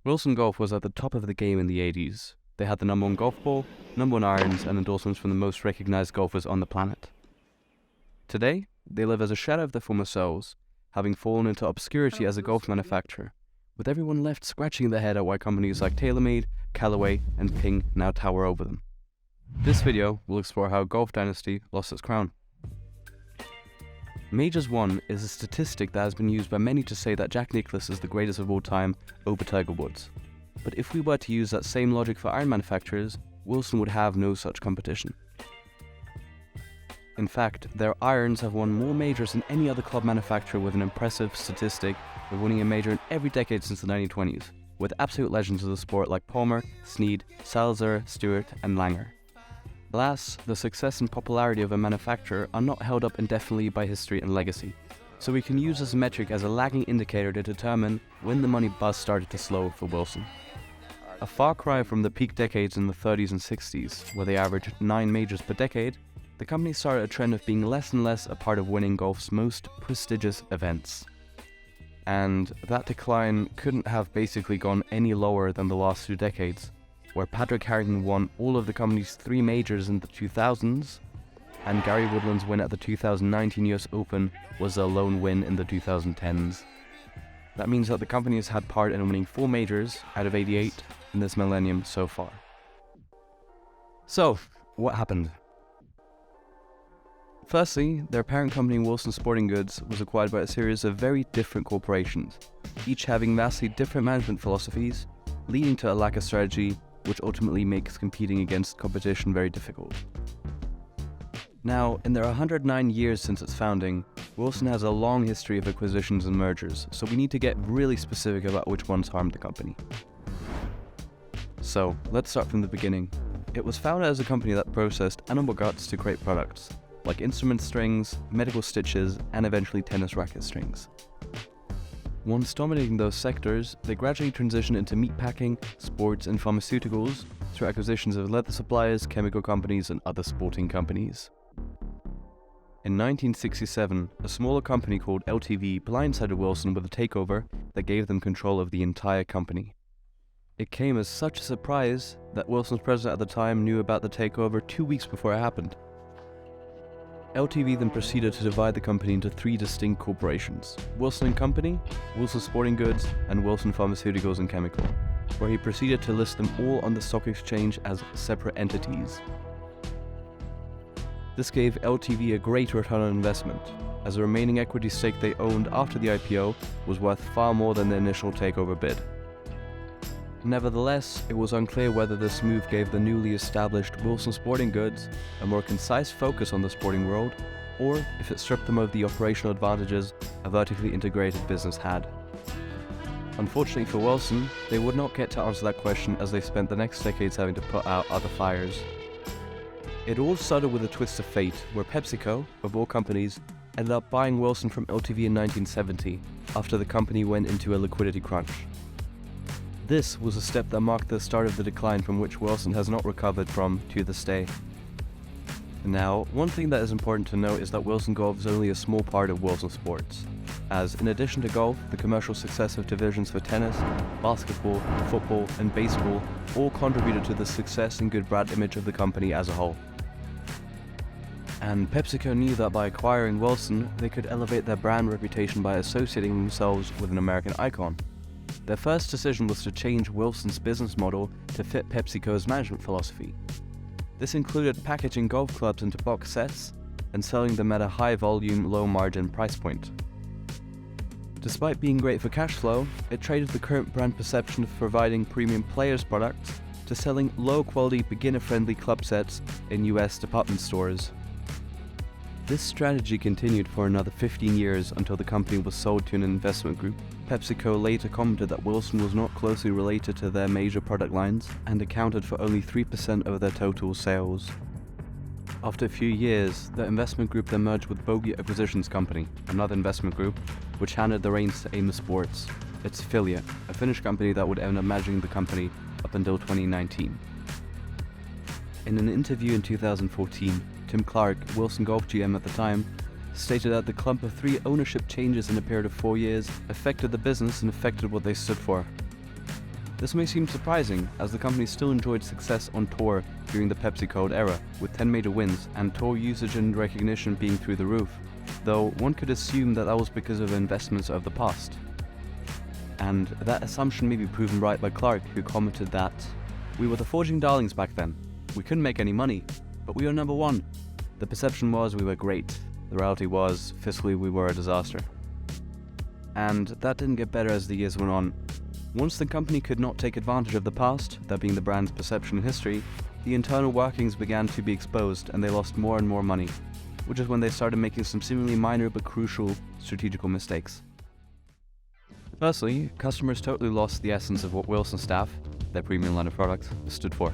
Wilson Golf was at the top of the game in the 80s. They had the number one golf ball, number one irons, and endorsements from the most recognized golfers on the planet. Today, they live as a shadow of their former selves, having fallen into obscurity as a golf manufacturer, with everyone left scratching their head at why companies like Taylormade, Callaway, and Ping now tower over them. This video will explore how Golf Dynasty lost its crown. Majors won is a statistic that has been used by many to say that Jack Nicklaus is the greatest of all time over Tiger Woods. But if we were to use that same logic for iron manufacturers, Wilson would have no such competition. In fact, their irons have won more majors than any other club manufacturer, with an impressive statistic of winning a major in every decade since the 1920s, with absolute legends of the sport like Palmer, Snead, Salzer, Stewart, and Langer. Alas, the success and popularity of a manufacturer are not held up indefinitely by history and legacy, so we can use this metric as a lagging indicator to determine when the money buzz started to slow for Wilson. A far cry from the peak decades in the 30s and 60s, where they averaged 9 majors per decade, the company started a trend of being less and less a part of winning golf's most prestigious events. And that decline couldn't have basically gone any lower than the last 2 decades, where Patrick Harrington won all of the company's 3 majors in the 2000s, and Gary Woodland's win at the 2019 US Open was a lone win in the 2010s. That means that the company has had part in winning 4 majors out of 88 in this millennium so far. So, what happened? Firstly, their parent company Wilson Sporting Goods was acquired by a series of very different corporations, each having vastly different management philosophies, leading to a lack of strategy, which ultimately makes competing against competition very difficult. Now, in their 109 years since its founding, Wilson has a long history of acquisitions and mergers, so we need to get really specific about which ones harmed the company. So, let's start from the beginning. It was founded as a company that processed animal guts to create products, like instrument strings, medical stitches, and eventually tennis racket strings. Once dominating those sectors, they gradually transitioned into meatpacking, sports, and pharmaceuticals through acquisitions of leather suppliers, chemical companies, and other sporting companies. In 1967, a smaller company called LTV blindsided Wilson with a takeover that gave them control of the entire company. It came as such a surprise that Wilson's president at the time knew about the takeover 2 weeks before it happened. LTV then proceeded to divide the company into 3 distinct corporations: Wilson & Company, Wilson Sporting Goods, and Wilson Pharmaceuticals and Chemical, where he proceeded to list them all on the stock exchange as separate entities. This gave LTV a great return on investment, as the remaining equity stake they owned after the IPO was worth far more than the initial takeover bid. Nevertheless, it was unclear whether this move gave the newly established Wilson Sporting Goods a more concise focus on the sporting world, or if it stripped them of the operational advantages a vertically integrated business had. Unfortunately for Wilson, they would not get to answer that question, as they spent the next decades having to put out other fires. It all started with a twist of fate, where PepsiCo, of all companies, ended up buying Wilson from LTV in 1970, after the company went into a liquidity crunch. This was a step that marked the start of the decline from which Wilson has not recovered from to this day. Now, one thing that is important to note is that Wilson Golf is only a small part of Wilson Sports, as in addition to golf, the commercial success of divisions for tennis, basketball, football, and baseball all contributed to the success and good brand image of the company as a whole. And PepsiCo knew that by acquiring Wilson, they could elevate their brand reputation by associating themselves with an American icon. Their first decision was to change Wilson's business model to fit PepsiCo's management philosophy. This included packaging golf clubs into box sets and selling them at a high-volume, low-margin price point. Despite being great for cash flow, it traded the current brand perception of providing premium players products to selling low-quality, beginner-friendly club sets in US department stores. This strategy continued for another 15 years until the company was sold to an investment group. PepsiCo later commented that Wilson was not closely related to their major product lines and accounted for only 3% of their total sales. After a few years, the investment group then merged with Bogey Acquisitions Company, another investment group, which handed the reins to Anta Sports, its FILA, a Finnish company that would end up managing the company up until 2019. In an interview in 2014, Tim Clark, Wilson Golf GM at the time, stated that the clump of 3 ownership changes in a period of 4 years affected the business and affected what they stood for. This may seem surprising, as the company still enjoyed success on tour during the PepsiCo era, with 10 major wins and tour usage and recognition being through the roof, though one could assume that was because of investments of the past. And that assumption may be proven right by Clark, who commented that, "We were the forging darlings back then. We couldn't make any money, but we were number one. The perception was we were great. The reality was, fiscally, we were a disaster." And that didn't get better as the years went on. Once the company could not take advantage of the past, that being the brand's perception and history, the internal workings began to be exposed and they lost more and more money, which is when they started making some seemingly minor but crucial strategical mistakes. Firstly, customers totally lost the essence of what Wilson Staff, their premium line of products, stood for.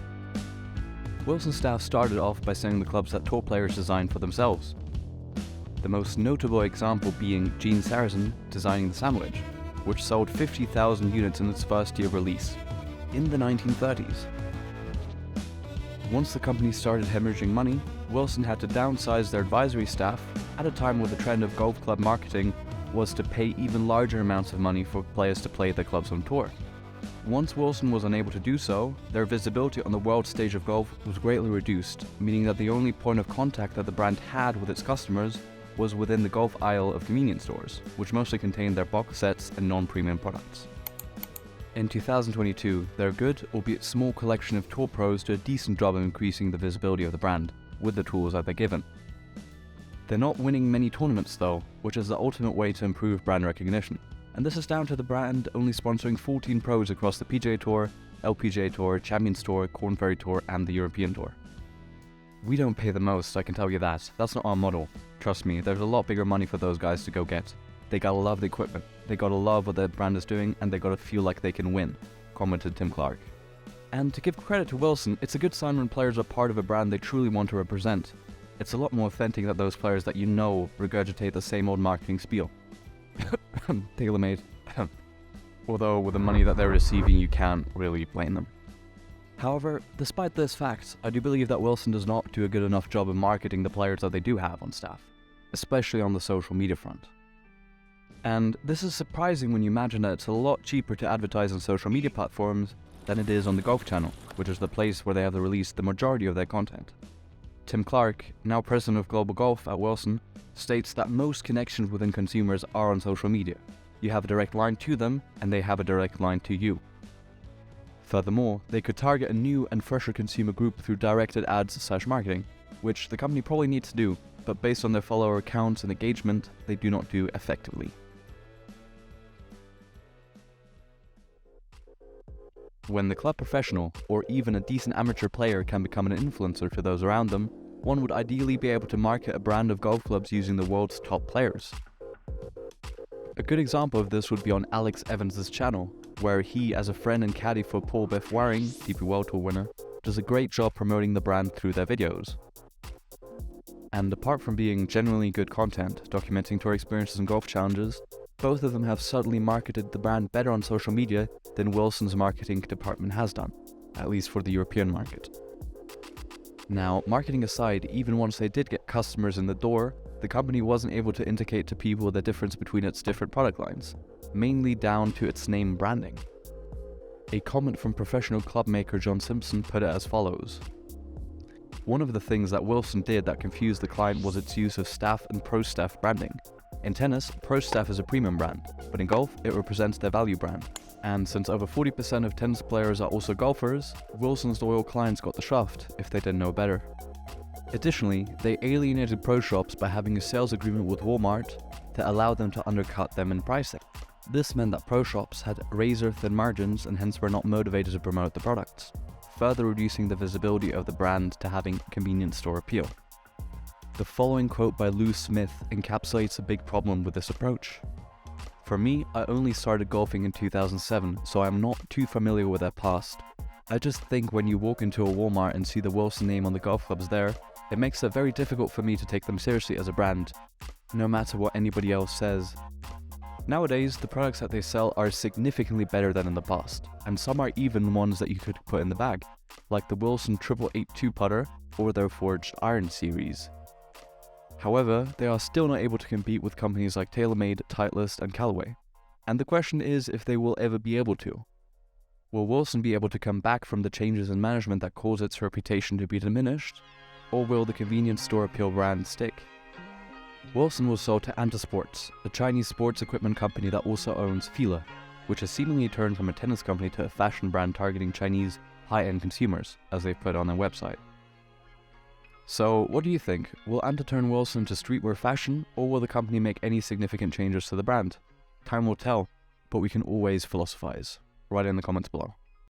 Wilson Staff started off by selling the clubs that tour players designed for themselves. The most notable example being Gene Sarazen designing the Sandwich, which sold 50,000 units in its first year of release, in the 1930s. Once the company started hemorrhaging money, Wilson had to downsize their advisory staff at a time where the trend of golf club marketing was to pay even larger amounts of money for players to play their clubs on tour. Once Wilson was unable to do so, their visibility on the world stage of golf was greatly reduced, meaning that the only point of contact that the brand had with its customers was within the golf aisle of convenience stores, which mostly contained their box sets and non-premium products. In 2022, their good, albeit small collection of tour pros did a decent job of increasing the visibility of the brand, with the tools that they're given. They're not winning many tournaments though, which is the ultimate way to improve brand recognition, and this is down to the brand only sponsoring 14 pros across the PGA Tour, LPGA Tour, Champions Tour, Korn Ferry Tour, and the European Tour. We don't pay the most, I can tell you that. That's not our model. Trust me, there's a lot bigger money for those guys to go get. They gotta love the equipment, they gotta love what their brand is doing, and they gotta feel like they can win, commented Tim Clark. And to give credit to Wilson, it's a good sign when players are part of a brand they truly want to represent. It's a lot more authentic that those players that you know regurgitate the same old marketing spiel. Taylormade. Although with the money that they're receiving, you can't really blame them. However, despite this fact, I do believe that Wilson does not do a good enough job of marketing the players that they do have on staff, especially on the social media front. And this is surprising when you imagine that it's a lot cheaper to advertise on social media platforms than it is on the Golf Channel, which is the place where they have released the majority of their content. Tim Clark, now president of Global Golf at Wilson, states that most connections within consumers are on social media. You have a direct line to them, and they have a direct line to you. Furthermore, they could target a new and fresher consumer group through directed ads/marketing, which the company probably needs to do, but based on their follower counts and engagement, they do not do effectively. When the club professional, or even a decent amateur player, can become an influencer to those around them, one would ideally be able to market a brand of golf clubs using the world's top players. A good example of this would be on Alex Evans' channel, where he, as a friend and caddy for Paul Biff Waring, DP World Tour winner, does a great job promoting the brand through their videos. And apart from being genuinely good content, documenting tour experiences and golf challenges, both of them have subtly marketed the brand better on social media than Wilson's marketing department has done, at least for the European market. Now, marketing aside, even once they did get customers in the door, the company wasn't able to indicate to people the difference between its different product lines, mainly down to its name branding. A comment from professional club maker John Simpson put it as follows: "One of the things that Wilson did that confused the client was its use of staff and pro staff branding. In tennis, pro staff is a premium brand, but in golf, it represents their value brand. And since over 40% of tennis players are also golfers, Wilson's loyal clients got the shaft if they didn't know better." Additionally, they alienated pro shops by having a sales agreement with Walmart that allowed them to undercut them in pricing. This meant that pro shops had razor-thin margins and hence were not motivated to promote the products, further reducing the visibility of the brand to having convenience store appeal. The following quote by Lou Smith encapsulates a big problem with this approach. "For me, I only started golfing in 2007, so I am not too familiar with their past. I just think when you walk into a Walmart and see the Wilson name on the golf clubs there, it makes it very difficult for me to take them seriously as a brand, no matter what anybody else says. Nowadays, the products that they sell are significantly better than in the past, and some are even ones that you could put in the bag, like the Wilson 888 putter or their forged iron series. However, they are still not able to compete with companies like Taylormade, Titleist, and Callaway, and the question is if they will ever be able to. Will Wilson be able to come back from the changes in management that caused its reputation to be diminished? Or will the convenience store appeal brand stick? Wilson was sold to Anta Sports, a Chinese sports equipment company that also owns FILA, which has seemingly turned from a tennis company to a fashion brand targeting Chinese high-end consumers, as they've put on their website. So, what do you think? Will Anta turn Wilson to streetwear fashion, or will the company make any significant changes to the brand? Time will tell, but we can always philosophize. Write in the comments below.